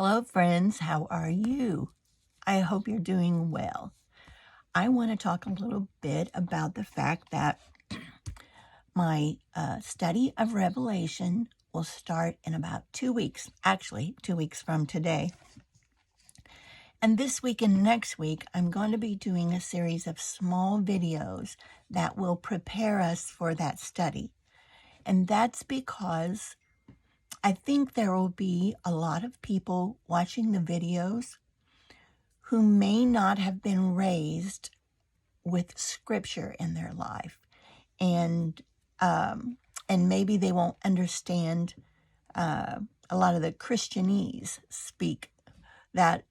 Hello, friends. How are you? I hope you're doing well. I want to talk a little bit about the fact that my study of Revelation will start in about 2 weeks, actually, 2 weeks from today. And this week and next week, I'm going to be doing a series of small videos that will prepare us for that study. And that's because I think there will be a lot of people watching the videos who may not have been raised with scripture in their life, and maybe they won't understand a lot of the Christianese speak that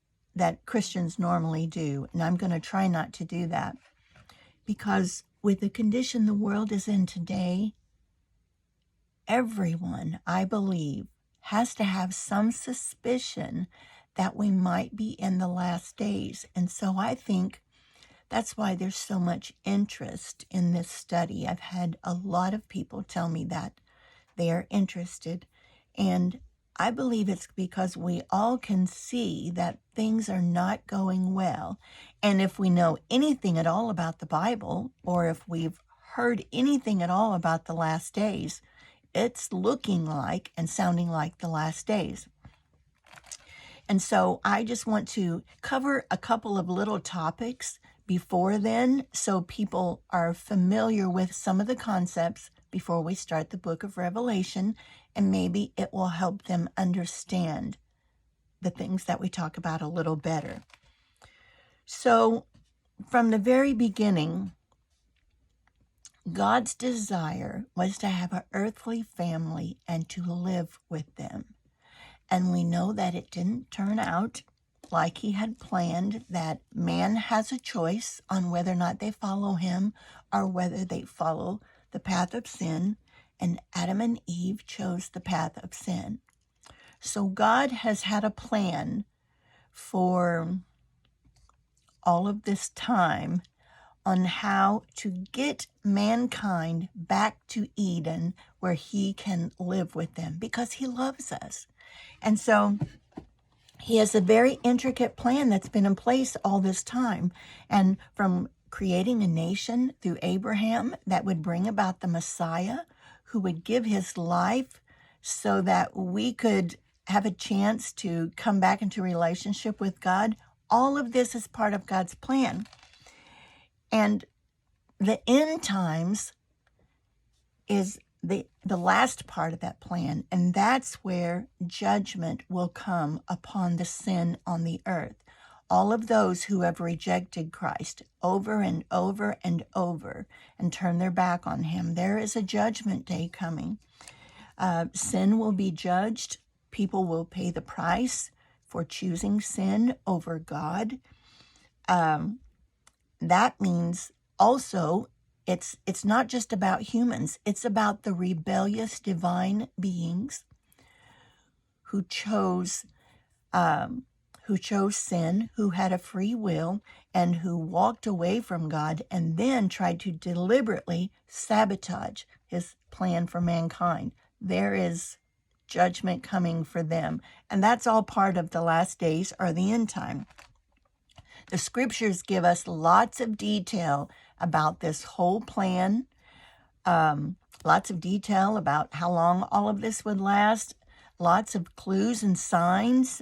Christians normally do, and I'm going to try not to do that, because with the condition the world is in today, everyone, I believe, has to have some suspicion that we might be in the last days. And so I think that's why there's so much interest in this study. I've had a lot of people tell me that they are interested. And I believe it's because we all can see that things are not going well. And if we know anything at all about the Bible, or if we've heard anything at all about the last days, it's looking like and sounding like the last days. And so I just want to cover a couple of little topics before then, so people are familiar with some of the concepts before we start the book of Revelation, and maybe it will help them understand the things that we talk about a little better. So from the very beginning, God's desire was to have an earthly family and to live with them. And we know that it didn't turn out like he had planned, that man has a choice on whether or not they follow him or whether they follow the path of sin, and Adam and Eve chose the path of sin. So God has had a plan for all of this time on how to get mankind back to Eden, where he can live with them, because he loves us. And so he has a very intricate plan that's been in place all this time. And from creating a nation through Abraham that would bring about the Messiah, who would give his life so that we could have a chance to come back into relationship with God, all of this is part of God's plan. And the end times is the last part of that plan, and that's where judgment will come upon the sin on the earth. All of those who have rejected Christ over and over and over and turned their back on him, there is a judgment day coming. Sin will be judged. People will pay the price for choosing sin over God. That means also it's not just about humans. It's about the rebellious divine beings who chose sin, who had a free will, and who walked away from God and then tried to deliberately sabotage his plan for mankind. There is judgment coming for them, and that's all part of the last days or the end time. The scriptures give us lots of detail about this whole plan, lots of detail about how long all of this would last, lots of clues and signs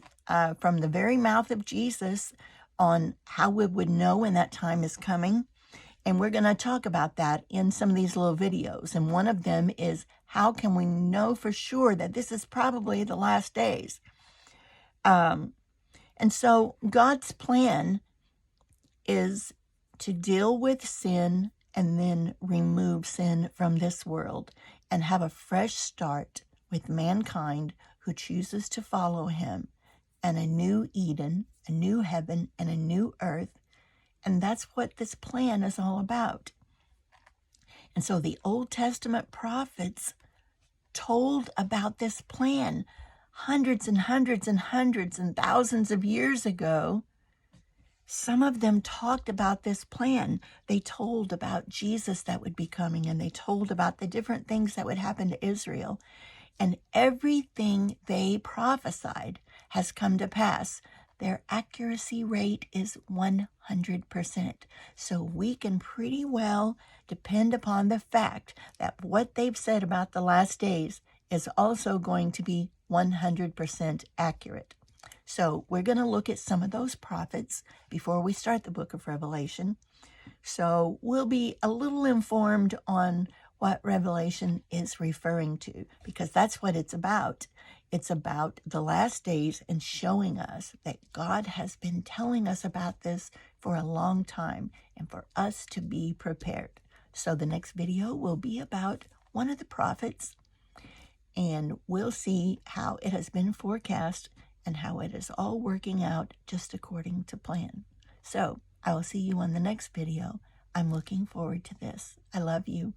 from the very mouth of Jesus on how we would know when that time is coming. And we're going to talk about that in some of these little videos. And one of them is, how can we know for sure that this is probably the last days? And so God's plan is to deal with sin and then remove sin from this world and have a fresh start with mankind who chooses to follow him, and a new Eden, a new heaven, and a new earth. And that's what this plan is all about. And so the Old Testament prophets told about this plan hundreds and hundreds and hundreds and thousands of years ago. Some of them talked about this plan. They told about Jesus that would be coming, and they told about the different things that would happen to Israel. And everything they prophesied has come to pass. Their accuracy rate is 100%. So we can pretty well depend upon the fact that what they've said about the last days is also going to be 100% accurate. So we're going to look at some of those prophets before we start the book of Revelation. So we'll be a little informed on what Revelation is referring to, because that's what it's about. It's about the last days and showing us that God has been telling us about this for a long time and for us to be prepared. So the next video will be about one of the prophets, and we'll see how it has been forecast and how it is all working out just according to plan. So I will see you on the next video. I'm looking forward to this. I love you.